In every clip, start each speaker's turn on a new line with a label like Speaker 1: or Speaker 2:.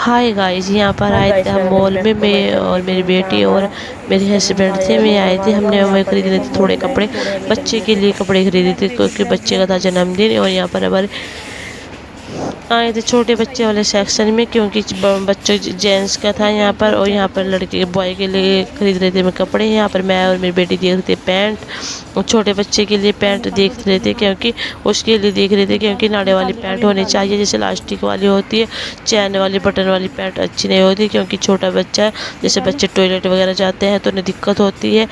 Speaker 1: Hi guys, यहाँ पर आए थे हम मॉल में। मैं और मेरी बेटी और मेरे हस्बैंड थे। मैं आए थे, हमने मैं खरीद रहे थे थोड़े कपड़े, बच्चे के लिए कपड़े खरीदे थे क्योंकि बच्चे का था जन्मदिन। और यहाँ पर हमारे आए थे छोटे बच्चे वाले सेक्शन में क्योंकि बच्चों जेंट्स का था यहाँ पर। और यहाँ पर लड़के बॉय के लिए खरीद रहे थे मैं कपड़े। यहाँ पर मैं और मेरी बेटी देख रहे थे पैंट, और छोटे बच्चे के लिए पैंट देख रहे थे क्योंकि उसके लिए देख रहे थे क्योंकि नाड़े वाली पैंट होनी चाहिए, जैसे इलास्टिक वाली होती है। चैन वाली बटन वाली पैंट अच्छी नहीं होती क्योंकि छोटा बच्चा है, जैसे बच्चे टॉयलेट वगैरह जाते हैं तो उन्हें दिक्कत होती है।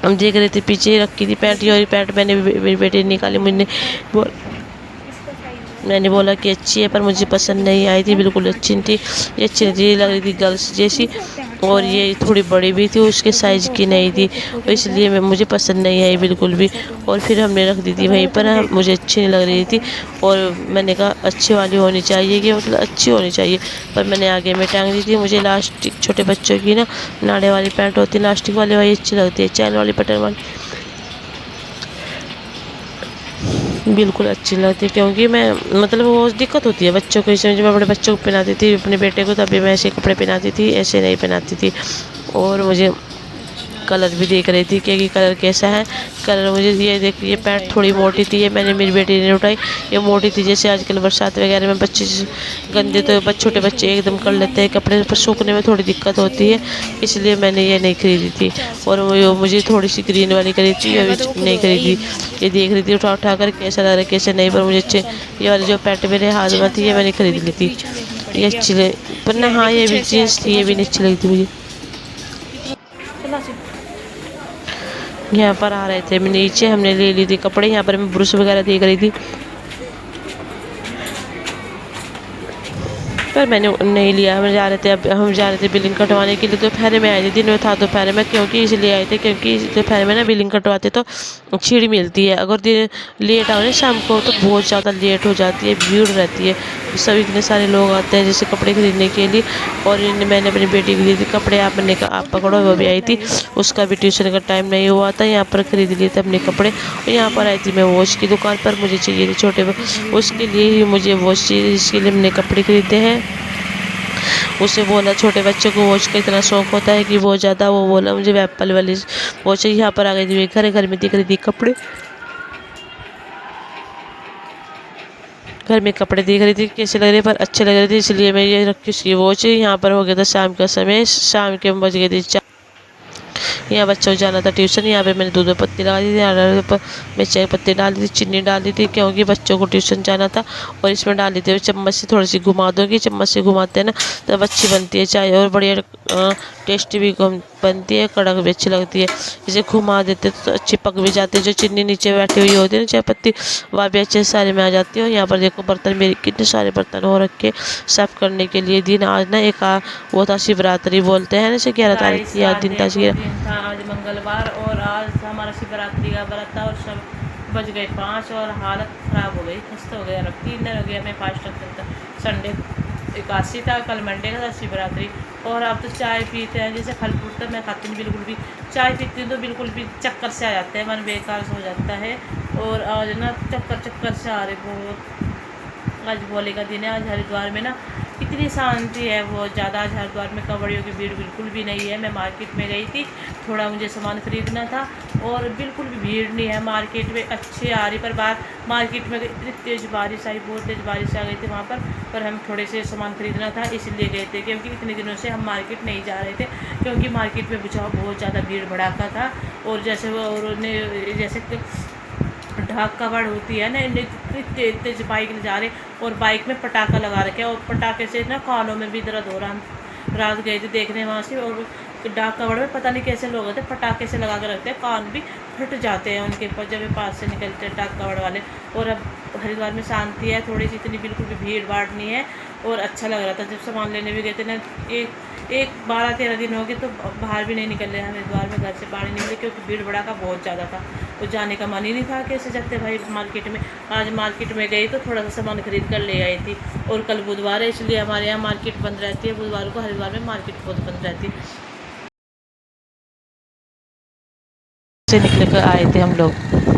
Speaker 1: हम देख रहे थे, पीछे रखी थी पैंट, और पैंट मैंने मेरी बेटी निकाली। मैंने बोला कि अच्छी है, पर मुझे पसंद नहीं आई थी, बिल्कुल अच्छी नहीं थी। ये अच्छी नहीं थी, लग रही थी गर्ल्स जैसी, और ये थोड़ी बड़ी भी थी, उसके साइज़ की नहीं थी, इसलिए मुझे पसंद नहीं आई बिल्कुल भी। और फिर हमने रख दी थी वहीं पर। मुझे अच्छी नहीं लग रही थी और मैंने कहा अच्छी वाली होनी चाहिए, कि मतलब अच्छी होनी चाहिए, पर मैंने आगे में टांग दी थी। मुझे इलास्टिक छोटे बच्चों की ना नाड़े वाली पैंट होती है इलास्टिक वाली, वही अच्छी लगती है। चैन वाली बटन वाली बिल्कुल अच्छी लगती है क्योंकि मैं मतलब वो दिक्कत होती है बच्चों को। इसमें जब मैं अपने बच्चों को पहनाती थी, अपने बेटे को, तभी मैं ऐसे कपड़े पहनाती थी, ऐसे नहीं पहनाती थी। और मुझे कलर भी देख रही थी कि कलर कैसा है। कलर मुझे ये देख, ये पैंट थोड़ी मोटी थी, ये मैंने मेरी बेटी ने उठाई, ये मोटी थी। जैसे आजकल बरसात वगैरह में बच्चे गंदे तो छोटे बच्चे एकदम कर लेते हैं कपड़े, पर सूखने में थोड़ी दिक्कत होती है, इसलिए मैंने ये नहीं खरीदी थी। और मुझे थोड़ी सी ग्रीन वाली खरीदी थी, ये भी नहीं खरीदी। ये देख रही थी उठा उठा कर कैसा लग रहा है कैसे नहीं, पर मुझे अच्छे ये वाली जो पैंट मेरे हाथ में थी ये मैंने खरीद ली थी, ये अच्छी लगी। पर ना हाँ, ये भी जीन्स थी, ये भी नहीं अच्छी लगी थी मुझे। यहाँ पर आ रहे थे, मैं नीचे हमने ले ली थी कपड़े। यहाँ पर मैं ब्रुश वगैरह देख रही थी, पर मैंने नहीं लिया। हम जा रहे थे, अब हम जा रहे थे बिलिंग कटवाने के लिए। दोपहर में आए थे, दिन में था दोपहर में, क्योंकि इसलिए आए थे क्योंकि दोपहर में ना बिलिंग कटवाते तो छीड़ मिलती है। अगर दिन लेट आओ ना शाम को तो बहुत ज़्यादा लेट हो जाती है, भीड़ रहती है, सब इतने सारे लोग आते हैं जैसे कपड़े खरीदने के लिए। और मैंने अपनी बेटी के लिए थे कपड़े, आपने कहा आप पकड़ो, वो भी आई थी, उसका भी ट्यूशन का टाइम नहीं हुआ था। यहाँ पर खरीद लिए थे अपने कपड़े। और यहाँ पर आई थी मैं वॉच की दुकान पर, मुझे चाहिए थे छोटे, उसके लिए ही मुझे वॉच चाहिए, इसके लिए मैंने कपड़े खरीदे हैं। उसे बोला, छोटे बच्चों को वॉच का इतना शौक होता है कि बहुत ज़्यादा, वो बोला मुझे एप्पल वाली वॉच। यहाँ पर आ गई थी, घर घर में दिख रही थी कपड़े, घर में कपड़े देख रही थी कैसे लग रहे, पर अच्छे लग रहे थे, इसलिए मैं ये रखी उसकी वॉच। यहाँ पर हो गया था शाम का समय, शाम के बज गए थे। यहाँ बच्चों को जाना था ट्यूशन। यहाँ पे मैंने दूध में पत्ती लगा दी थी, मैं चाय पत्ती डाल दी थी, चीनी डाल दी थी क्योंकि बच्चों को ट्यूशन जाना था। और इसमें डाल दी थी चम्मच से थोड़ी सी घुमा दूँगी, चम्मच से घुमाते हैं ना तब अच्छी बनती है चाय, और बढ़िया टेस्टी भी बनती है, कड़क भी अच्छी लगती है। इसे घुमा देते तो अच्छी पक भी जाती है। जो चीनी नीचे बैठी हुई होती है ना चाय पत्ती, वह भी अच्छे सारे में आ जाती है। और यहाँ पर देखो बर्तन, मेरे कितने सारे बर्तन हो रखे साफ़ करने के लिए। दिन आज ना एक वो था शिवरात्रि बोलते हैं ना, जैसे 11 तारीख या दिन था,
Speaker 2: आज मंगलवार, और आज हमारा शिवरात्रि का व्रत था। और सब बज गए 5 और हालत ख़राब हो गई, खस्ता हो गया। अब 3 दिन हो गया मैं फास्ट रखता था। संडे एकादशी था, कल मंडे का था शिवरात्रि। और अब तो चाय पीते हैं, जैसे फल फ्रूट तो मैं खाती नहीं बिल्कुल भी। चाय पीती हूँ तो बिल्कुल भी चक्कर से आ जाते हैं, मन बेकार से हो जाता है। और आज ना चक्कर से आ रहे बहुत। आज भोले का दिन है। आज हरिद्वार में ना इतनी शांति है बहुत ज़्यादा। आज हरिद्वार में कांवड़ियों की भीड़ बिल्कुल भी नहीं है। मैं मार्केट में गई थी, थोड़ा मुझे सामान ख़रीदना था, और बिल्कुल भी भीड़ नहीं है मार्केट में। अच्छी आ रही, पर बाहर मार्केट में इतनी तेज़ बारिश आई, बहुत तेज़ बारिश आ गई थी वहाँ पर हम थोड़े से सामान ख़रीदना था इसलिए गए थे, क्योंकि इतने दिनों से हम मार्केट नहीं जा रहे थे क्योंकि मार्केट में बुझाओ बहुत ज़्यादा भीड़ भड़ाका था। और जैसे वो जैसे ढाक कवड़ होती है ना, इतनी तेज तेज बाइक ले जा रहे, और बाइक में पटाखा लगा रखे, और पटाखे से ना कानों में भी दर्द हो रहा। हम रात गए थे देखने वहाँ से, और डाक कवड़ में पता नहीं कैसे लोग होते हैं, पटाखे से लगा कर रखते हैं, कान भी फट जाते हैं उनके जब पास से निकलते हैं डाक कवड़ वाले। और अब हरिद्वार में शांति है थोड़ी सी, इतनी बिल्कुल भी भीड़ भाड़ नहीं है, और अच्छा लग रहा था। जब सामान लेने भी गए थे ना, एक 12-13 दिन हो गए तो बाहर भी नहीं निकल रहे हरिद्वार में, घर से बाहर नहीं निकले क्योंकि भीड़ भड़ाका बहुत ज़्यादा था। तो जाने का मन ही नहीं था, कैसे जाते भाई मार्केट में। आज मार्केट में गई तो थोड़ा सा सामान खरीद कर ले आई थी। और कल बुधवार है इसलिए हमारे यहाँ मार्केट बंद रहती है, बुधवार को हरिद्वार में मार्केट बहुत बंद रहती है।
Speaker 1: से निकल कर आए थे हम लोग।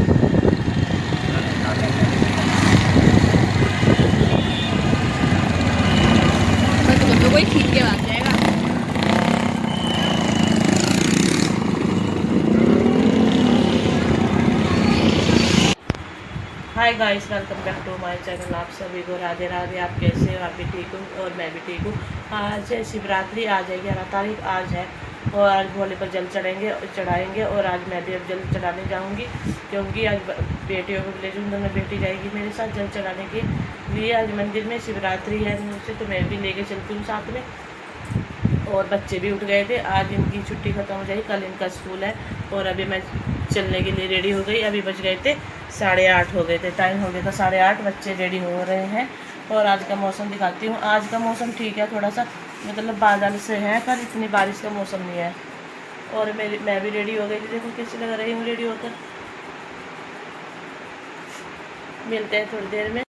Speaker 3: तो कोई खींच के भाग जाएगा।
Speaker 2: Hi guys, welcome back to my channel. आप सभी को राधे राधे। आप कैसे हो? आप भी ठीक हो और मैं भी ठीक हूँ। आज है शिवरात्रि, आज है 11 तारीख आज है, और आज भोले पर जल चढ़ाएंगे और आज मैं भी अब जल चढ़ाने जाऊँगी, क्योंकि आज बेटियों को ले जाऊँगी, दोनों बेटी जाएगी मेरे साथ जल चढ़ाने के लिए। आज मंदिर में शिवरात्रि है मुझसे, तो मैं भी लेके चलती हूँ साथ में। और बच्चे भी उठ गए थे, आज इनकी छुट्टी ख़त्म हो जाएगी, कल इनका स्कूल है। और अभी मैं चलने के लिए रेडी हो गई। अभी बज गए थे 8:30 हो गए थे, टाइम हो गया था 8:30, बच्चे रेडी हो रहे हैं। और आज का मौसम दिखाती हूँ। आज का मौसम ठीक है, थोड़ा सा मतलब बादल से है, पर इतनी बारिश का मौसम नहीं है। और मैं भी रेडी हो गई थी, देखो कैसी लग रही हूँ रेडी होकर। मिलते हैं थोड़ी देर में।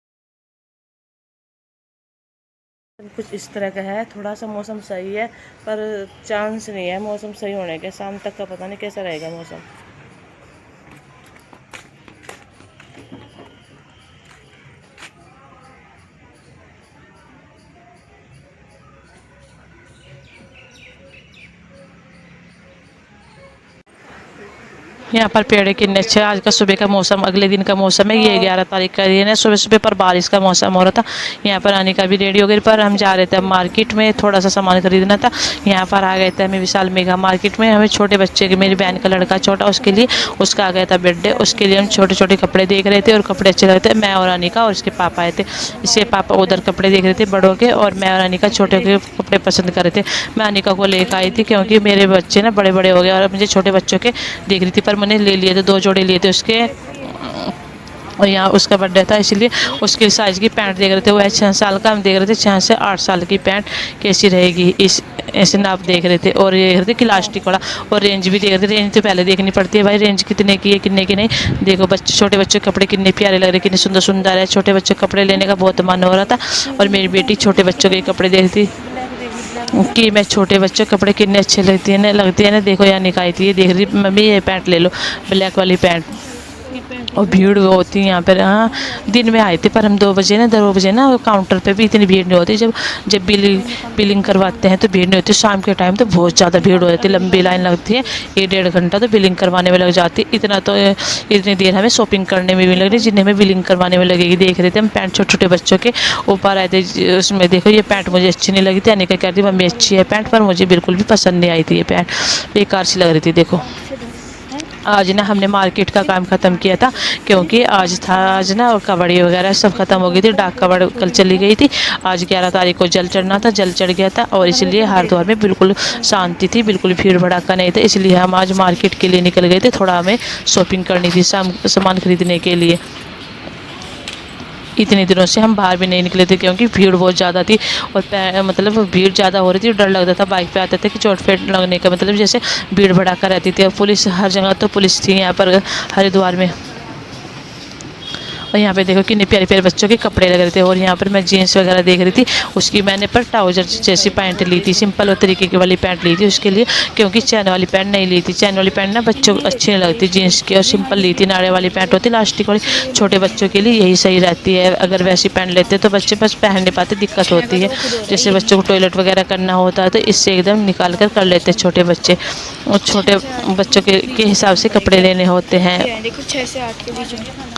Speaker 2: कुछ इस तरह का है, थोड़ा सा मौसम सही है, पर चांस नहीं है मौसम सही होने के। शाम तक का पता नहीं कैसा रहेगा मौसम। यहाँ पर पेड़ कितने अच्छे। आज का सुबह का मौसम अगले दिन का मौसम है, ये 11 तारीख का दिन है। सुबह सुबह पर बारिश का मौसम हो रहा था। यहाँ पर आने का भी रेडी हो गई, पर हम जा रहे थे मार्केट में, थोड़ा सा सामान खरीदना था। यहाँ पर आ गए थे हमें विशाल मेगा मार्केट में। हमें छोटे बच्चे के, मेरी बहन का लड़का छोटा, उसके लिए उसका आ गया था बर्थडे, उसके लिए हम छोटे छोटे कपड़े देख रहे थे और कपड़े अच्छे लग रहे थे। मैं और अनिका और इसके पापा आए थे। इसके पापा उधर कपड़े देख रहे थे बड़ों के, और मैं और अनिका छोटे के कपड़े पसंद कर रहे थे। मैं अनिका को लेकर आई थी, क्योंकि मेरे बच्चे ना बड़े बड़े हो गए और मुझे छोटे बच्चों के देख रही थी, पर मैंने ले लिए थे, 2 जोड़े लिए थे उसके। और यहाँ उसका बर्थडे था, इसलिए उसके साइज़ की पैंट देख रहे थे। वो है 6 साल का, हम देख रहे थे 6 से 8 साल की पैंट कैसी रहेगी, इस ऐसे नाप देख रहे थे। और ये देख रहे थे कि इलास्टिक वाला, और रेंज भी देख रहे थे। रेंज तो पहले देखनी पड़ती है भाई, रेंज कितने की है कितने की नहीं। देखो बच्चे, छोटे बच्चों के कपड़े कितने प्यारे लग रहे, कितने सुंदर सुंदर है। छोटे बच्चों के कपड़े लेने का बहुत मन हो रहा था, और मेरी बेटी छोटे बच्चों के कपड़े देख रही थी कि मैं छोटे बच्चों के कपड़े कितने अच्छे लगते हैं ना। देखो यहाँ निकाली थी, ये देख रही मम्मी ये पैंट ले लो, ब्लैक वाली पैंट। और भीड़ होती है यहाँ पर। हाँ, दिन में आए थे, पर हम 2 बजे ना काउंटर पे भी इतनी भीड़ नहीं होती। जब बिलिंग करवाते हैं तो भीड़ नहीं होती। शाम के टाइम तो बहुत ज़्यादा भीड़ हो जाती है, लंबी लाइन लगती है। 1-1.5 घंटा तो बिलिंग करवाने में लग जाती है। इतनी देर हमें शॉपिंग करने में भी लग रही, जिन्हें हमें बिलिंग करवाने में लगेगी। देख रहे थे हम पैंट छोटे छोटे बच्चों के। ऊपर आए थे, उसमें देखो ये पैंट मुझे अच्छी नहीं लगी थी। अनिका कह रही थी मम्मी अच्छी है पैंट, पर मुझे बिल्कुल भी पसंद नहीं आई थी। ये पैंट बेकार सी लग रही थी। देखो आज ना हमने मार्केट का काम ख़त्म किया था, क्योंकि आज ना कबड्डी वगैरह सब ख़त्म हो गई थी। डाक कबड्डी कल चली गई थी। आज 11 तारीख को जल चढ़ना था, जल चढ़ गया था, और इसलिए हरिद्वार में बिल्कुल शांति थी, बिल्कुल भीड़ भड़ाका नहीं था। इसलिए हम आज मार्केट के लिए निकल गए थे। थोड़ा हमें शॉपिंग करनी थी, सामान खरीदने के लिए। इतने दिनों से हम बाहर भी नहीं निकले थे, क्योंकि भीड़ बहुत ज़्यादा थी। और मतलब भीड़ ज़्यादा हो रही थी, डर लगता था बाइक पे आते थे कि चोट फेट लगने का, मतलब जैसे भीड़ भड़ाका रहती थी। और पुलिस हर जगह, तो पुलिस थी यहाँ पर हरिद्वार में। और यहाँ पे देखो कितने प्यारे प्यारे बच्चों के कपड़े लग रहे थे। और यहाँ पर मैं जीन्स वगैरह देख रही थी, उसकी मैंने पर ट्राउजर जैसी पैंट ली थी, सिंपल और तरीके की वाली पैंट ली थी उसके लिए, क्योंकि चैन वाली पैंट नहीं ली थी। चैन वाली पैंट ना बच्चों को अच्छी नहीं लगती जीन्स की, और सिंपल ली थी। नाड़े वाली पैंट होती इलास्टिक वाली, छोटे बच्चों के लिए यही सही रहती है। अगर वैसी पैंट लेते तो बच्चे बस पहन नहीं पाते, दिक्कत होती है। जैसे बच्चों को टॉयलेट वगैरह करना होता है, तो इससे एकदम निकाल कर लेते हैं छोटे बच्चे। और छोटे बच्चों के हिसाब से कपड़े लेने होते हैं।
Speaker 3: 6 से 8 के बीच में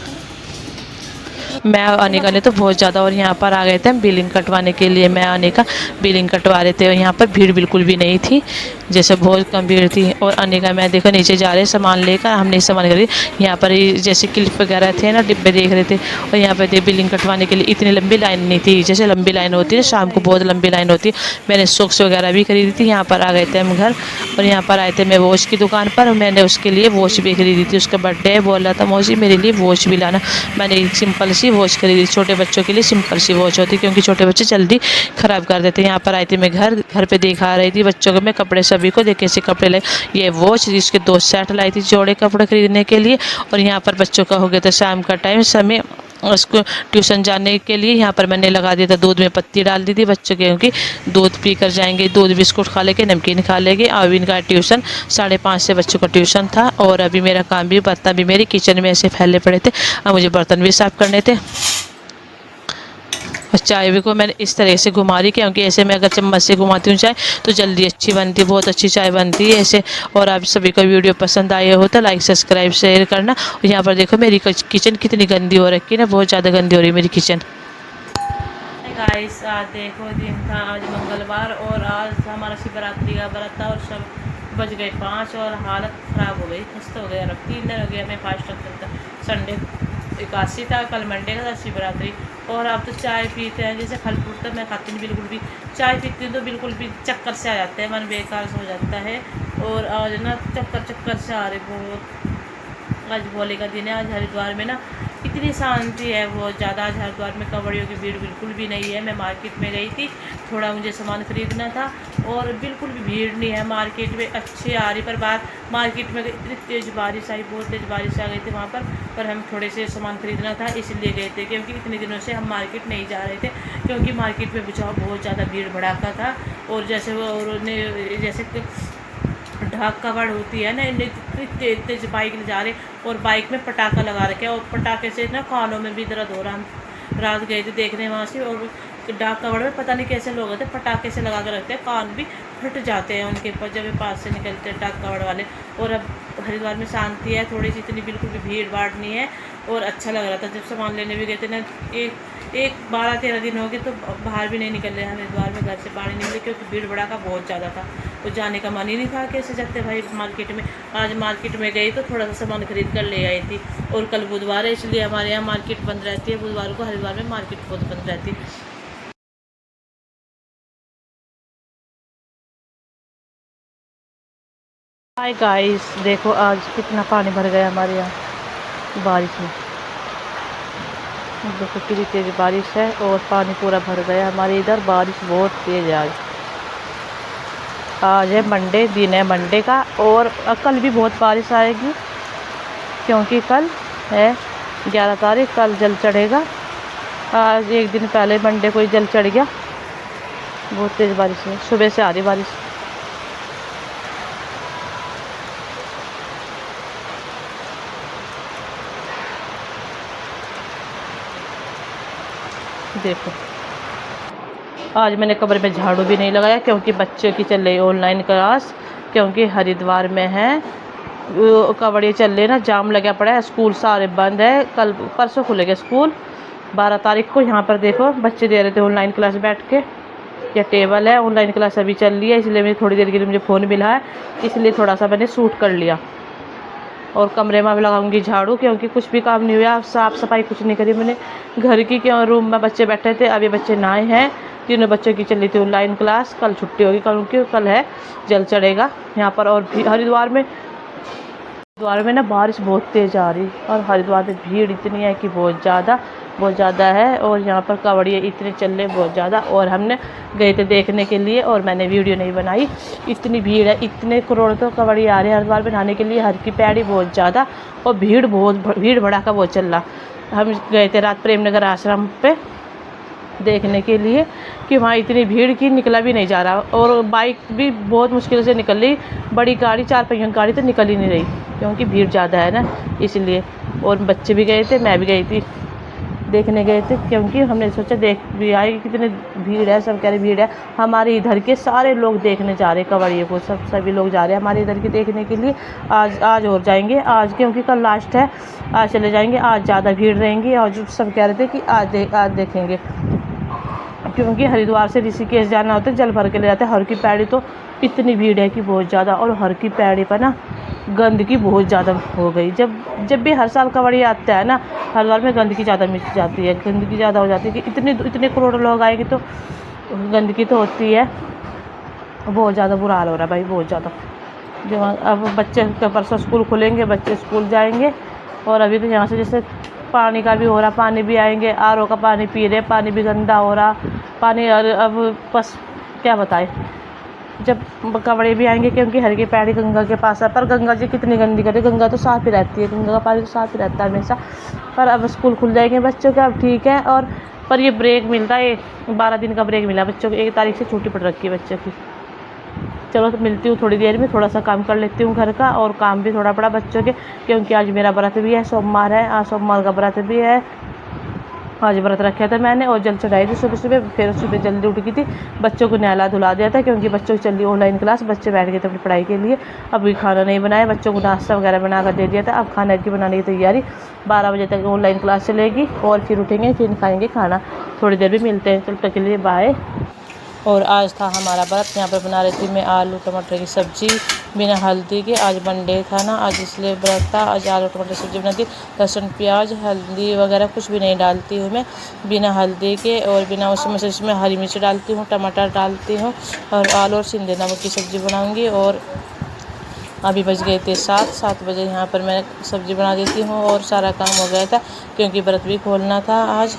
Speaker 2: मैं अनिका ने तो बहुत ज़्यादा। और यहाँ पर आ गए थे हम बिलिंग कटवाने के लिए। मैं अनिका बिलिंग कटवा रहे थे, और यहाँ पर भीड़ बिल्कुल भी नहीं थी, जैसे बहुत कम भीड़ थी। और अनिका मैं देखो नीचे जा रहे हैं सामान लेकर, हमने सामान खरीद। यहाँ पर जैसे क्लिप वगैरह थे ना, डिब्बे देख रहे थे। और यहाँ पर बिलिंग कटवाने के लिए इतनी लंबी लाइन नहीं थी, जैसे लंबी लाइन होती है शाम को, बहुत लंबी लाइन होती है। मैंने सॉक्स वगैरह भी खरीदी थी। यहाँ पर आ गए थे हम घर, और यहाँ पर आए थे मैं वॉच की दुकान पर। मैंने उसके लिए वॉच भी खरीदी थी, उसका बर्थडे बोल रहा था मौसी मेरे लिए वॉच भी लाना। मैंने एक सिंपल सी वॉच खरीदी, छोटे बच्चों के लिए सिंपल सी वॉच होती, क्योंकि छोटे बच्चे जल्दी ख़राब कर देते हैं। यहाँ पर आई थी मैं घर पे दिखा रही थी बच्चों को मैं कपड़े, सभी को देखे कैसे कपड़े लाए। ये वॉच जिसके 2 सेट लाई थी जोड़े कपड़े खरीदने के लिए। और यहाँ पर बच्चों का हो गया था शाम का टाइम, समय उसको ट्यूशन जाने के लिए। यहाँ पर मैंने लगा दिया था, दूध में पत्ती डाल दी थी बच्चों के, क्योंकि दूध पी कर जाएंगे, दूध बिस्कुट खा लेंगे, नमकीन खा लेंगे। अब इनका ट्यूशन 5:30 से बच्चों का ट्यूशन था। और अभी मेरा काम भी, बर्तन भी मेरे किचन में ऐसे फैले पड़े थे, अब मुझे बर्तन भी साफ़ करने थे।
Speaker 1: और चाय भी को मैंने इस तरह से घुमा रही, क्योंकि ऐसे मैं अगर चम्मच से घुमाती हूँ चाय तो जल्दी अच्छी बनती है, बहुत अच्छी चाय बनती है ऐसे। और आप सभी को वीडियो पसंद आया हो तो लाइक सब्सक्राइब शेयर करना। और यहाँ पर देखो मेरी किचन कितनी गंदी हो रखी है ना, बहुत ज़्यादा गंदी हो रही है मेरी किचन।
Speaker 2: गाइस आज देखो दिन था आज मंगलवार और आज हमारा शिवरात्रि का व्रत था और सब बज गए 5 और हालत ख़राब हो गई, खस्ता हो गया। अब 3 दिन हो गया मैं फास्ट रखता था। संडे एकादशी था, कल मंडे का था शिवरात्रि। और अब तो चाय पीते हैं, जैसे फल फ्रूट तो मैं खाती नहीं बिल्कुल भी। चाय पीती हूँ तो बिल्कुल भी चक्कर से आ जाते हैं, मन बेकार से हो जाता है। और आज ना चक्कर से आ रहे बहुत। आज भोले का दिन है। आज हरिद्वार में ना इतनी शांति है बहुत ज़्यादा। आज हरिद्वार में कांवड़ियों की भीड़ बिल्कुल भी नहीं है। मैं मार्केट में गई थी, थोड़ा मुझे सामान खरीदना था और बिल्कुल भी भीड़ नहीं है मार्केट में। अच्छी आ रही पर बाहर मार्केट में इतनी तेज़ बारिश आई, बहुत तेज़ बारिश आ गई थी वहाँ पर हम थोड़े से सामान खरीदना था इसलिए गए थे, क्योंकि इतने दिनों से हम मार्केट नहीं जा रहे थे, क्योंकि मार्केट में बचाव बहुत ज़्यादा भीड़ भड़ाका था। और जैसे वो जैसे ढाक कवड़ होती है ना, इतनी तेज तेज बाइक ले जा रहे और बाइक में पटाखा लगा रखे और पटाखे से ना कानों में भी दर्द हो रहा। हम रात गए थे देखने वहाँ से, और डाक कवड़ में पता नहीं कैसे लोग होते पटाखे से लगा कर रखते हैं, कान भी फट जाते हैं उनके जब पास से निकलते हैं डाक कवड़ वाले। और अब हरिद्वार में शांति है थोड़ी सी, इतनी बिल्कुल भी भीड़ भाड़ नहीं है और अच्छा लग रहा था। जब सामान लेने भी गए थे ना, एक 12-13 दिन हो गए तो बाहर भी नहीं निकल रहे हरिद्वार में, घर से बाहर नहीं निकले, क्योंकि भीड़ भड़ाका बहुत ज़्यादा था। तो जाने का मन ही नहीं था, कैसे जाते भाई मार्केट में। आज मार्केट में गई तो थोड़ा सा सामान खरीद कर ले आई थी। और कल बुधवार है इसलिए हमारे यहाँ मार्केट बंद रहती है, बुधवार को हरिद्वार में मार्केट बहुत बंद रहती है। हाय गाइस, देखो आज कितना पानी भर गया हमारे यहाँ बारिश में। देखो कितनी तेज़ बारिश है और पानी पूरा भर गया हमारे इधर। बारिश बहुत तेज़ है आज है मंडे, दिन है मंडे का। और कल भी बहुत बारिश आएगी, क्योंकि कल है 11 तारीख, कल जल चढ़ेगा। आज एक दिन पहले मंडे को ही जल चढ़ गया। बहुत तेज़ बारिश है, सुबह से आ रही बारिश। देखो आज मैंने कमरे में झाड़ू भी नहीं लगाया, क्योंकि बच्चों की चल रही ऑनलाइन क्लास, क्योंकि हरिद्वार में है कांवड़िया चल रही ना, जाम लगा पड़ा है, स्कूल सारे बंद है। कल परसों खुलेगा स्कूल 12 तारीख को। यहाँ पर देखो बच्चे दे रहे थे ऑनलाइन क्लास बैठ के, यह टेबल है, ऑनलाइन क्लास अभी चल रही है, इसलिए मैंने थोड़ी देर के लिए मुझे फ़ोन मिला है, इसलिए थोड़ा सा मैंने शूट कर लिया। और कमरे में भी लगाऊंगी झाड़ू, क्योंकि कुछ भी काम नहीं हुआ, साफ़ सफाई कुछ नहीं करी मैंने घर की। क्यों रूम में बच्चे बैठे थे, अभी बच्चे नहाए हैं, तीनों बच्चों की चली थी ऑनलाइन क्लास। कल छुट्टी होगी, क्योंकि कल है जल चढ़ेगा यहाँ पर। और हरिद्वार में ना बारिश बहुत तेज़ आ रही, और हरिद्वार में भीड़ इतनी है कि बहुत ज़्यादा है। और यहाँ पर कांवड़िए इतने चल रहे बहुत ज़्यादा, और हमने गए थे देखने के लिए और मैंने वीडियो नहीं बनाई। इतनी भीड़ है, इतने करोड़ तो कांवड़िए आ रहे हैं हरिद्वार में नहाने के लिए, हर की पैड़ी बहुत ज़्यादा, और भीड़ भड़ाका बहुत चल रहा। हम गए थे रात प्रेमनगर आश्रम पे देखने के लिए कि वहाँ इतनी भीड़ की निकला भी नहीं जा रहा, और बाइक भी बहुत मुश्किल से निकल रही, बड़ी गाड़ी 4 पहियों गाड़ी तो निकल ही नहीं रही, क्योंकि भीड़ ज़्यादा है ना इसलिए। और बच्चे भी गए थे, मैं भी गई थी, देखने गए थे, क्योंकि हमने सोचा देख भी आए कितनी भीड़ है। सब कह रहे भीड़ है, हमारे इधर के सारे लोग देखने जा रहे कांवड़िए को, सभी लोग जा रहे हैं हमारे इधर के देखने के लिए। आज और जाएंगे आज, क्योंकि कल लास्ट है, आज चले जाएंगे। आज ज़्यादा भीड़ रहेंगी और सब कह रहे थे कि आज देखेंगे, क्योंकि हरिद्वार से ऋषिकेश जाना होता है, जल भर के ले जाते हैं। हर की पैड़ी तो इतनी भीड़ है कि बहुत ज़्यादा, और हर की पैड़ी पर ना गंदगी बहुत ज़्यादा हो गई। जब भी हर साल कांवड़िया आता है ना, हरिद्वार में गंदगी ज़्यादा मिट जाती है, गंदगी ज़्यादा हो जाती है कि इतने करोड़ लोग आएंगे तो गंदगी तो होती है। बहुत ज़्यादा बुरा हाल हो रहा है भाई, बहुत ज़्यादा। जो अब बच्चे परसों स्कूल खुलेंगे, बच्चे स्कूल जाएंगे, और अभी तो यहाँ से जैसे पानी का भी हो रहा, पानी भी आएंगे, RO का पानी पी रहे, पानी भी गंदा हो रहा पानी। अब बस क्या बताए, जब कांवड़िए भी आएंगे, क्योंकि हर की पैड़ी गंगा के पास है। पर गंगा जी कितनी गंदी करती है, गंगा तो साफ़ ही रहती है, गंगा का पानी तो साफ़ ही रहता है हमेशा। पर अब स्कूल खुल जाएंगे बच्चों के, अब ठीक है। और पर ये ब्रेक मिलता है, 12 दिन का ब्रेक मिला बच्चों को, 1 तारीख से छुट्टी पड़ रखी है बच्चों की। चलो तो मिलती हूँ थोड़ी देर में, थोड़ा सा काम कर लेती हूँ घर का, और काम भी थोड़ा बड़ा बच्चों के, क्योंकि आज मेरा व्रत भी है, सोमवार है, आज सोमवार का व्रत भी है। आज व्रत रखा था मैंने और जल चढ़ाई थी सुबह सुबह। फिर सुबह जल्दी उठ गई थी, बच्चों को नहला धुला दिया था क्योंकि बच्चों की चल रही ऑनलाइन क्लास। बच्चे बैठ गए थे अपनी पढ़ाई के लिए। अभी खाना नहीं बनाया, बच्चों को नाश्ता वगैरह बना कर दे दिया था। अब खाना की बनाने की तैयारी, 12 बजे तक ऑनलाइन क्लास चलेगी और फिर उठेंगे, फिर खाएँगे खाना। थोड़ी देर भी मिलते हैं, तब तक के लिए बाय। और आज था हमारा व्रत। यहाँ पर बना रही थी मैं आलू टमाटर की सब्ज़ी बिना हल्दी के। आज मंडे था ना, आज इसलिए व्रत था। आज आलू टमाटर की सब्ज़ी बनाती, लहसुन प्याज हल्दी वगैरह कुछ भी नहीं डालती हूँ मैं, बिना हल्दी के। और बिना उसमें हरी मिर्च डालती हूँ, टमाटर डालती हूँ और आलू और सिंधे नमक की सब्ज़ी बनाऊँगी। और अभी बज गए थे 7 बजे। यहाँ पर मैं सब्ज़ी बना देती हूँ और सारा काम हो गया था क्योंकि व्रत भी खोलना था आज।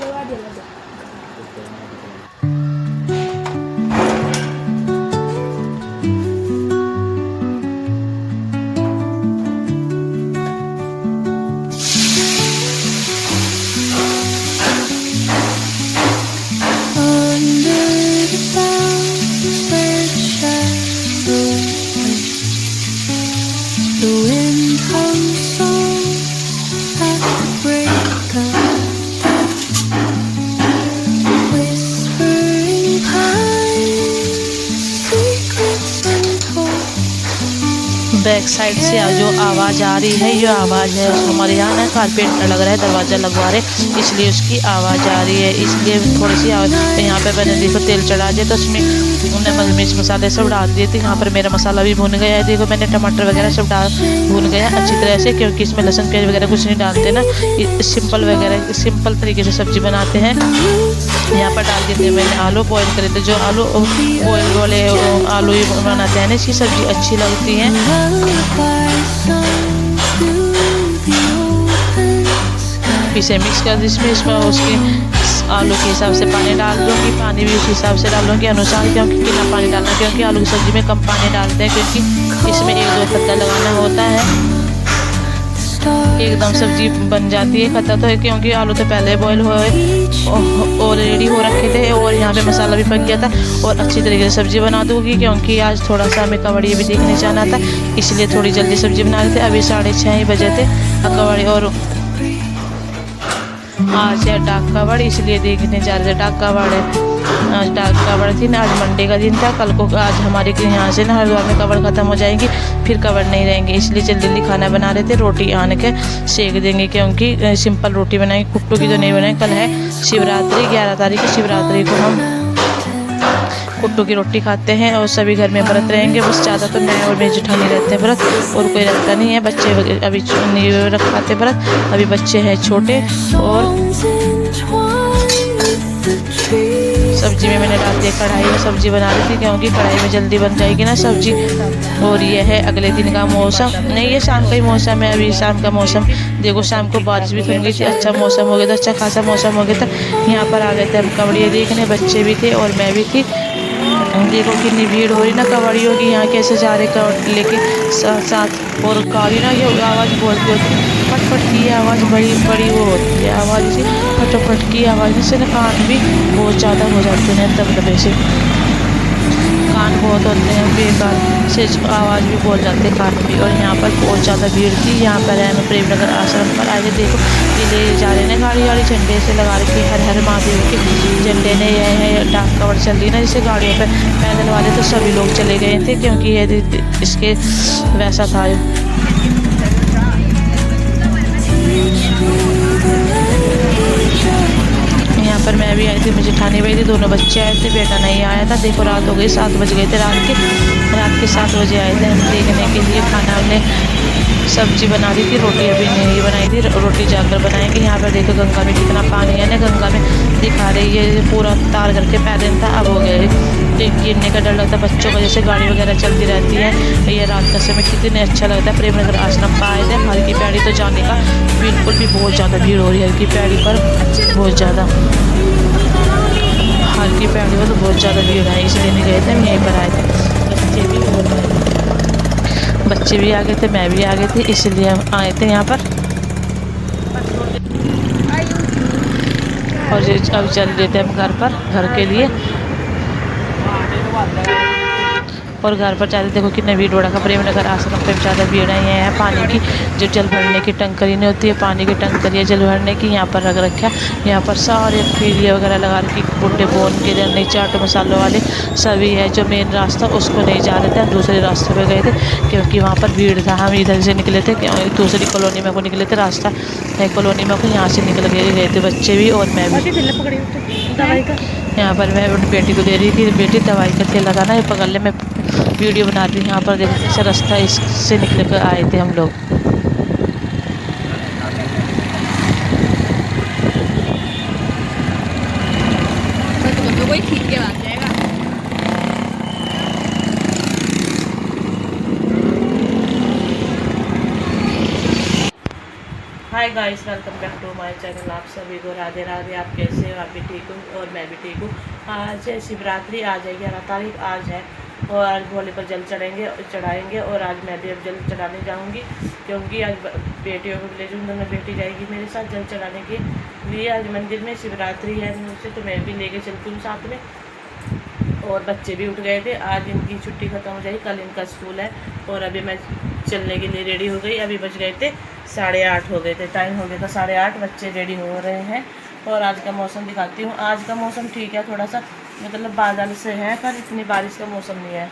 Speaker 2: बैक साइड से जो आवाज़ आ रही है, ये आवाज़ है हमारे यहाँ ना कारपेट लग रहा है, दरवाज़ा लगवा रहे, इसलिए उसकी आवाज़ आ रही है। इसलिए थोड़ी सी यहाँ पे मैंने देखो तेल चढ़ा दिया तो उसमें उन्हें मिर्च मसाले सब डाल दिए थे। यहाँ पर मेरा मसाला भी भुन गया है। देखो मैंने टमाटर वगैरह सब भुन गया अच्छी तरह से, क्योंकि इसमें लहसुन प्याज वगैरह कुछ नहीं डालते ना, सिंपल तरीके से सब्ज़ी बनाते हैं। यहाँ पर डाल दिए थे मैंने आलू बॉईल करे थे, जो आलू बॉईल वाले आलू ही बनाते हैं ना, इसकी सब्ज़ी अच्छी लगती है। इसे मिक्स कर दी इसमें उसके आलू के हिसाब से पानी डाल दूँगी, पानी भी उस हिसाब से डालूँगी अनुसार, क्योंकि कितना पानी डालना, क्योंकि आलू की सब्ज़ी में कम पानी डालते हैं, क्योंकि इसमें 1-2 खत्ता लगाना होता है। एकदम सब्ज़ी बन जाती है खत्ता तो, क्योंकि आलू तो पहले बॉईल ऑलरेडी हो रखे थे और यहाँ पे मसाला भी पक गया था। और अच्छी तरीके से सब्ज़ी बना दूँगी, क्योंकि आज थोड़ा सा हमें कवड़ी भी देखने जाना था, इसलिए थोड़ी जल्दी सब्ज़ी बना रहे थे। अभी 6:30 ही बजे थे कवड़ी, और आज है डाक कवड़, इसलिए देखने जा रहे थे डाक कवड़ है। आज डाक कवड़ थी ना, आज मंडे का दिन था। कल को आज हमारे यहाँ से ना हरिद्वार में कवड़ ख़त्म हो जाएंगी, फिर कवड़ नहीं रहेंगे, इसलिए जल्दी जल्दी खाना बना रहे थे। रोटी आन के सेक देंगे, क्योंकि सिंपल रोटी बनाएंगे, कुट्टू की तो नहीं बनाएंगे। कल है शिवरात्रि, 11 तारीख की शिवरात्रि को हम कुट्टू की रोटी खाते हैं और सभी घर में व्रत रहेंगे। बस ज़्यादा तो मैं और मेरी जेठानी रहते हैं व्रत, और कोई रखता नहीं है। बच्चे अभी नहीं रखाते व्रत, अभी बच्चे हैं छोटे। और सब्ज़ी में मैंने डाल दिया, कढ़ाई में सब्ज़ी बना रही थी, क्योंकि कढ़ाई में जल्दी बन जाएगी ना सब्ज़ी। और ये है अगले दिन का मौसम, नहीं ये शाम का ही मौसम है। अभी शाम का मौसम देखो, शाम को बारिश भी थम गई थी, अच्छा मौसम हो गया था, अच्छा खासा मौसम हो गया था। यहाँ पर आ गए थे हम कवड़ियाँ देखने, बच्चे भी थे और मैं भी थी। देखो कितनी भीड़ हो रही ना कवड़ियों की, यहाँ कैसे जा रहे कवड़ लेके साथ। और गाड़ी ना ये आवाज़ बोलती होती है, फटफट की आवाज़ बड़ी वो होती है, आवाज़ इसी फटफट की आवाज़, जिससे ना कान भी बहुत ज़्यादा हो जाते हैं, दबदबे से कान बहुत होते हैं, बेकार से आवाज़ भी बोल जाते हैं कान भी। और यहाँ पर बहुत ज़्यादा भीड़ थी। यहाँ पर है मैं प्रेम नगर आश्रम पर आए थे। देखो ये ले जा रहे हैं गाड़ी वाड़ी, झंडे से लगा रखी हर हर महादेव के झंडे ने। यह है डाक कवड़ चल रही ना जैसे गाड़ियों पर, पैदल वाले तो सभी लोग चले गए थे, क्योंकि ये इसके वैसा था। यहाँ पर मैं भी आई थी, मुझे ठानी भाई थी, दोनों बच्चे आए थे, बेटा नहीं आया था। देखो रात हो गई, 7 बज गए थे रात के 7 बजे आए थे हम देखने के लिए। खाना हमने सब्जी बना दी थी, रोटी अभी नहीं बनाई थी, रोटी जाकर बनाएंगे। यहाँ पर देखो गंगा में कितना पानी है ना, गंगा में दिखा रही है पूरा तार करके पैदल था, अब हो गए। गिरने का डर लगता है बच्चों को, जैसे गाड़ी वगैरह चलती रहती है। ये रात का समय कितने अच्छा लगता है। प्रेम नगर आश्रम पर आए थे, हल्की पैड़ी तो जाने का बिल्कुल भी बहुत ज़्यादा भीड़ हो रही है हल्की पैड़ी पर, बहुत ज़्यादा हल्की पैड़ी पर तो बहुत ज़्यादा भीड़ है, इसलिए नहीं गए थे, हम यहीं पर आए थे। बच्चे भी आ गए थे, मैं भी आ गई थी, इसलिए हम आए थे यहाँ पर। और अब चल रहे थे हम घर के लिए।
Speaker 1: और घर पर जाते देखो कितना भीड़ हो रखा। प्रेमनगर आश्रम पे ज़्यादा भीड़ है। ये है पानी की जो जल भरने की टंकरी नहीं होती है, पानी की टंकरी है जल भरने की, यहाँ पर रख रखा। यहाँ पर सारे ठेले वगैरह लगा रखी, बुड्ढे बोन के नहीं चाट मसालों वाले सभी है। जो मेन रास्ता उसको नहीं जा रहे थे, हम दूसरे रास्ते पे गए थे क्योंकि वहाँ पर भीड़ था। हम इधर से निकले थे, दूसरी कॉलोनी में को निकले थे, रास्ता है कॉलोनी में को, यहाँ से निकल गए थे बच्चे भी और मैं भी। यहाँ पर मैं अपनी बेटी को दे रही थी, बेटी दवाई का थैला था ना ये पकड़ ले, मैं वीडियो बना रही थी। यहाँ पर देखो कैसे रास्ता इससे निकल कर आए थे हम लोग।
Speaker 3: तो कोई खींच के भाग जाएगा।
Speaker 2: Hi guys, welcome back to my channel. आप सभी को राधे राधे। आप कैसे हो? आप भी ठीक हो और मैं भी ठीक हूँ। आज है शिवरात्रि, आज है 11 तारीख आज है, और आज भोले पर जल चढ़ाएंगे और आज मैं भी अब जल चढ़ाने जाऊँगी क्योंकि आज बेटियों को ले जाऊँगी, दोनों बेटी जाएगी मेरे साथ जल चढ़ाने के लिए। आज मंदिर में शिवरात्रि है मुझसे, तो मैं भी लेके चलती हूँ साथ में। और बच्चे भी उठ गए थे, आज इनकी छुट्टी ख़त्म हो जाएगी, कल इनका स्कूल है। और अभी मैं चलने के लिए रेडी हो गई। अभी बज गए थे 8:30 हो गए थे, टाइम हो गया था 8:30, बच्चे रेडी हो रहे हैं। और आज का मौसम दिखाती हूँ। आज का मौसम ठीक है, थोड़ा सा मतलब बादल से है, पर इतनी बारिश का मौसम नहीं है।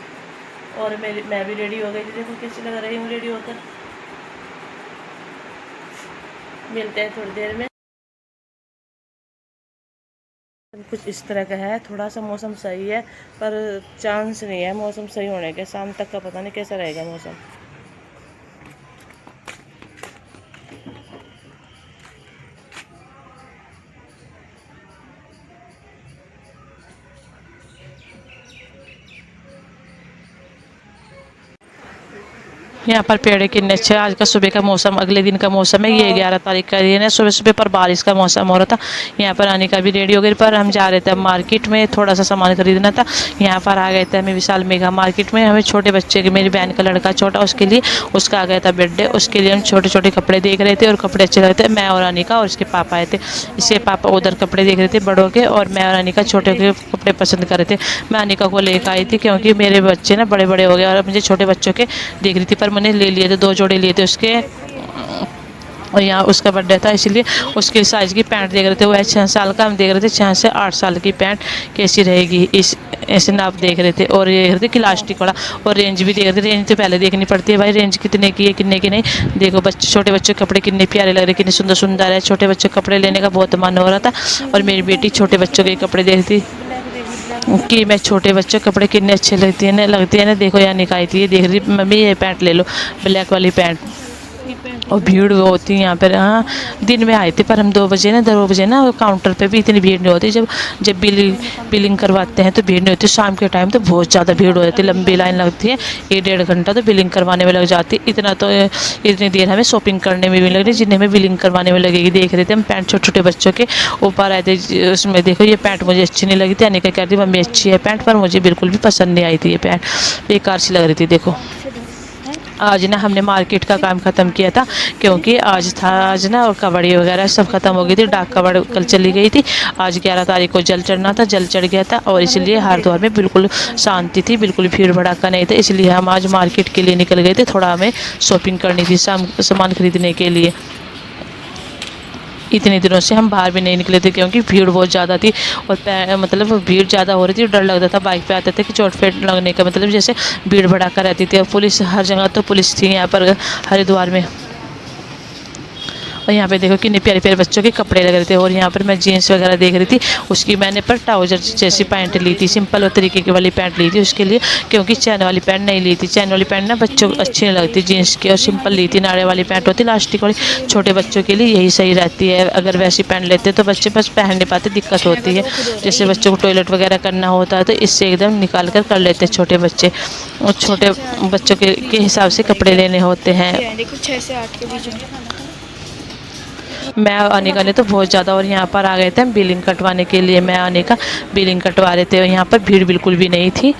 Speaker 2: और मैं भी रेडी हो गई थी, देखो कैसी लग रही हूँ रेडी होकर। मिलते हैं थोड़ी देर में। कुछ इस तरह का है, थोड़ा सा मौसम सही है पर चांस नहीं है मौसम सही होने के। शाम तक का पता नहीं कैसा रहेगा मौसम। यहाँ पर पेड़ कितने अच्छे। आज का सुबह का मौसम अगले दिन का मौसम है, ये 11 तारीख का दिन है। सुबह सुबह पर बारिश का मौसम हो रहा था। यहाँ पर आने का भी रेडी हो गई, पर हम जा रहे थे मार्केट में, थोड़ा सा सामान खरीदना था। यहाँ पर आ गए थे हमें विशाल मेगा मार्केट में। हमें छोटे बच्चे के, मेरी बहन का लड़का छोटा, उसके लिए उसका आ गया था बर्थडे, उसके लिए हम छोटे छोटे कपड़े देख रहे थे और कपड़े अच्छे लग रहे थे। मैं और अनिका और इसके पापा आए थे। इसके पापा उधर कपड़े देख रहे थे बड़ों के, और मैं और अनिका छोटे के कपड़े पसंद कर रहे थे। मैं अनिका को लेकर आई थी क्योंकि मेरे बच्चे ना बड़े बड़े हो गए और मुझे छोटे बच्चों के देख रही थी, पर मैंने ले लिए थे, 2 जोड़े लिए थे उसके। और यहाँ उसका बर्थडे था इसलिए उसके साइज़ की पैंट देख रहे थे। वो है 6 साल का, हम देख रहे थे 6 से 8 साल की पैंट कैसी रहेगी, इस ऐसे नाप देख रहे थे। और ये देख रहे थे कि इलास्टिक वाला, और रेंज भी देख रहे थे। रेंज तो पहले देखनी पड़ती है भाई, रेंज कितने की है कितने की नहीं। देखो बच्चे, छोटे बच्चों के कपड़े कितने प्यारे लग रहे, कितने सुंदर सुंदर है। छोटे बच्चों के कपड़े लेने का बहुत मन हो रहा था। और मेरी बेटी छोटे बच्चों के कपड़े देखती कि मैं छोटे बच्चों के कपड़े कितने अच्छे लगते हैं ना। देखो यहाँ निकाली थी, ये देख रही मम्मी ये पैंट ले लो, ब्लैक वाली पैंट। और भीड़ होती है यहाँ पर। हाँ, दिन में आए थे पर हम 2 बजे ना काउंटर पे भी इतनी भीड़ नहीं होती। जब बिलिंग करवाते हैं तो भीड़ नहीं होती। शाम के टाइम तो बहुत ज़्यादा भीड़ हो जाती है, लंबी लाइन लगती है, 1-1.5 घंटा तो बिलिंग करवाने में लग जाती है। इतनी देर हमें शॉपिंग करने में भी लग रही, जिन्हें हमें बिलिंग करवाने में लगेगी। देख रहे थे हम पैंट छोटे छोटे बच्चों के ऊपर आए थे। उसमें देखो ये पैंट मुझे अच्छी नहीं लगी थी। अनिका कह रही मम्मी अच्छी है पैंट, पर मुझे बिल्कुल भी पसंद नहीं आई थी, ये पैंट बेकार सी लग रही थी। देखो आज ना हमने मार्केट का काम ख़त्म किया था क्योंकि आज ना और कबड्डी वगैरह सब ख़त्म हो गई थी। डाक कबड्डी कल चली गई थी। आज 11 तारीख को जल चढ़ना था, जल चढ़ गया था, और इसलिए हरिद्वार में बिल्कुल शांति थी, बिल्कुल भीड़ भड़ाका नहीं था। इसलिए हम आज मार्केट के लिए निकल गए थे। थोड़ा हमें शॉपिंग करनी थी, सामान खरीदने के लिए। इतने दिनों से हम बाहर भी नहीं निकले थे क्योंकि भीड़ बहुत ज़्यादा थी। और मतलब भीड़ ज़्यादा हो रही थी, डर लगता था बाइक पे आते थे कि चोट लगने का, मतलब जैसे भीड़ भड़ाका रहती थी। और पुलिस हर जगह, तो पुलिस थी यहाँ पर हरिद्वार में। और यहाँ पे देखो कितने प्यारे प्यारे बच्चों के कपड़े लग रहे थे। और यहाँ पर मैं जीन्स वगैरह देख रही थी, उसकी मैंने पर ट्राउजर जैसी पैंट ली थी, सिंपल और तरीके की वाली पैंट ली थी उसके लिए, क्योंकि चैन वाली पैंट नहीं ली थी। चैन वाली पैंट ना बच्चों को अच्छी नहीं लगती जीन्स की, और सिंपल ली थी, नाड़े वाली पैंट होती इलास्टिक वाली, छोटे बच्चों के लिए यही सही रहती है। अगर वैसी पैंट लेते तो बच्चे बस पहन नहीं पाते, दिक्कत होती है। जैसे बच्चों को टॉयलेट वगैरह करना होता है तो इससे एकदम निकाल कर लेते छोटे बच्चे। और छोटे बच्चों के हिसाब से कपड़े लेने होते हैं।
Speaker 3: देखो 6 से 8 के बीच में।
Speaker 1: मैं और अनिका ने तो बहुत ज़्यादा, और यहाँ पर आ गए थे हम बिलिंग कटवाने के लिए। मैं और अनिका बिलिंग कटवा रहे थे और यहाँ पर भीड़ बिल्कुल भी नहीं थी,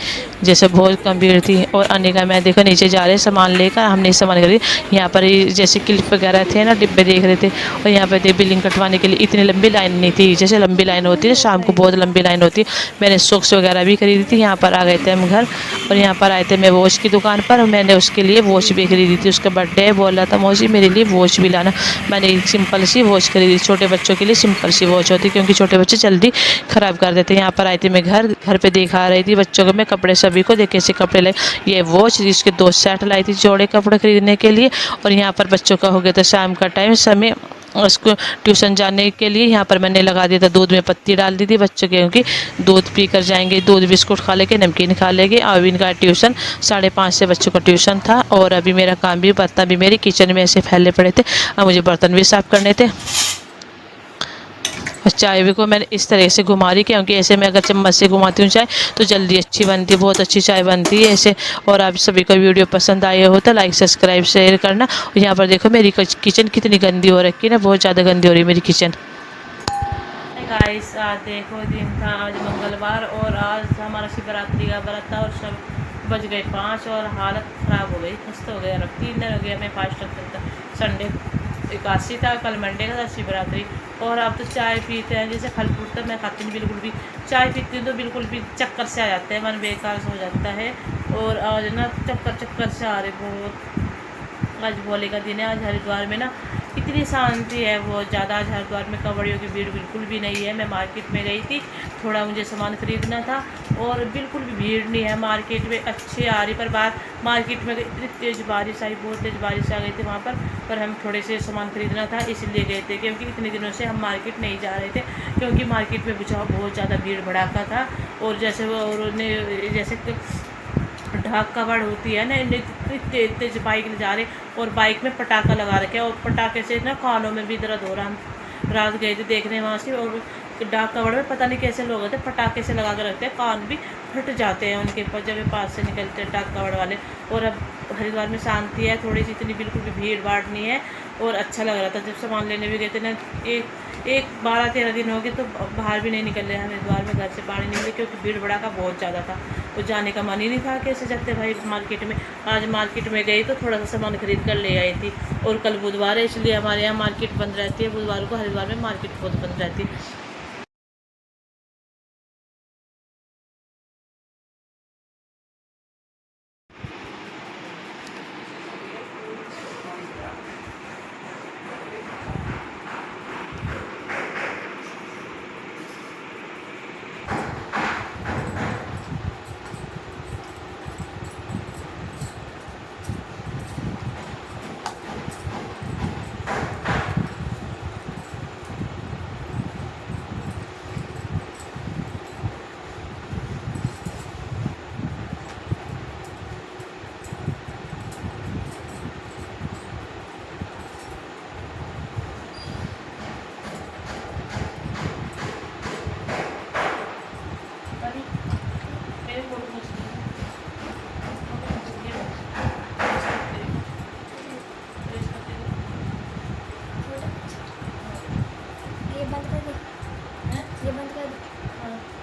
Speaker 1: जैसे बहुत कम भीड़ थी। और अनिका मैं देखो नीचे जा रहे सामान लेकर, हमने सामान खरीद। यहाँ पर जैसे क्लिप वगैरह थे ना, डिब्बे देख रहे थे। और यहाँ पर थे बिलिंग कटवाने के लिए इतनी लंबी लाइन नहीं थी, जैसे लंबी लाइन होती है शाम को, बहुत लंबी लाइन होती है। मैंने सॉक्स वगैरह भी खरीदी थी। यहाँ पर आ गए थे हम घर, और यहाँ पर आए थे मैं वॉच की दुकान पर, और मैंने उसके लिए वॉच भी खरीदी थी। उसका बर्थडे है, बोल रहा था मौसी मेरे लिए वॉच भी लाना। मैंने एक सिंपल सी वॉच खरीदी, छोटे बच्चों के लिए सिंपल सी वॉच होती है, क्योंकि छोटे बच्चे जल्दी ख़राब कर देते हैं। यहाँ पर आई थी मैं घर पे दिखा रही थी बच्चों को मैं कपड़े, सभी को देखे से कपड़े लाए। ये वॉच इसके 2 सेट लाई थी जोड़े कपड़े खरीदने के लिए। और यहाँ पर बच्चों का हो गया था शाम का टाइम, समय उसको ट्यूशन जाने के लिए। यहाँ पर मैंने लगा दिया था, दूध में पत्ती डाल दी थी बच्चों के, क्योंकि दूध पी कर जाएंगे, दूध बिस्कुट खा लेंगे, नमकीन खा लेंगे। अब इनका ट्यूशन 5:30 से बच्चों का ट्यूशन था। और अभी मेरा काम भी, बर्तन भी मेरी किचन में ऐसे फैले पड़े थे, अब मुझे बर्तन भी साफ़ करने थे। और चाय भी को मैंने इस तरह से घुमा रही, क्योंकि ऐसे मैं अगर चम्मच से घुमाती हूँ चाय तो जल्दी अच्छी बनती है, बहुत अच्छी चाय बनती है ऐसे। और आप सभी को वीडियो पसंद आए हो तो लाइक सब्सक्राइब शेयर करना। और यहाँ पर देखो मेरी किचन कितनी गंदी हो रखी है ना, बहुत ज़्यादा गंदी हो रही है मेरी किचन।
Speaker 2: गाइस आज देखो दिन था, आज मंगलवार, और आज हमारा शिवरात्रि का व्रत था। और सब बज गए 5 और हालत ख़राब हो गई, खस्ता हो गया, 3 दिन हो गया मैं फास्ट रखता था। संडे 81 था, कल मंडे का था शिवरात्रि। और अब तो चाय पीते हैं, जैसे फल फ्रूट तो मैं खाती नहीं बिल्कुल भी। चाय पीती हूँ तो बिल्कुल भी चक्कर से आ जाते हैं, मन बेकार से हो जाता है। और आज ना चक्कर से आ रहे बहुत। आज भोले का दिन है। आज हरिद्वार में ना इतनी शांति है बहुत ज़्यादा। आज हरिद्वार में कवड़ियों की भीड़ बिल्कुल भी नहीं है। मैं मार्केट में गई थी, थोड़ा मुझे सामान ख़रीदना था, और बिल्कुल भी भीड़ नहीं है मार्केट में, अच्छी आ रही। पर बाहर मार्केट में इतनी तेज़ बारिश आई, बहुत तेज़ बारिश आ गई थी वहाँ पर हम थोड़े से सामान ख़रीदना था इसलिए गए थे, क्योंकि इतने दिनों से हम मार्केट नहीं जा रहे थे, क्योंकि मार्केट में बुझाव बहुत ज़्यादा भीड़ भड़ाका था। और जैसे वो उन्होंने जैसे ढाक कवड़ होती है ना, इतनी तेज तेज बाइक ले जा रहे, और बाइक में पटाखा लगा रखे, और पटाखे से ना कानों में भी दर्द हो रहा। हम रात गए थे देखने वहाँ से, और डाक कवड़ में पता नहीं कैसे लोग होते, पटाखे से लगा कर रखते हैं, कान भी फट जाते हैं उनके पास जब पास से निकलते हैं डाक कवड़ वाले। और अब हरिद्वार में शांति है थोड़ी सी, इतनी बिल्कुल भी भीड़ भाड़ नहीं है, और अच्छा लग रहा था। जब सामान लेने भी गए थे ना, एक 12-13 दिन हो गए तो बाहर भी नहीं निकल रहे हैं हरिद्वार में, घर से बाहर नहीं निकले, क्योंकि भीड़ भड़ा का बहुत ज़्यादा था। तो जाने का मन ही नहीं था, कैसे जाते भाई मार्केट में। आज मार्केट में गई तो थोड़ा सा सामान खरीद कर ले आई थी। और कल बुधवार है, इसलिए हमारे यहाँ मार्केट बंद रहती है, बुधवार को हरिद्वार में मार्केट बहुत बंद रहती है।
Speaker 3: ये बंद कर दे, ये बंद कर दे।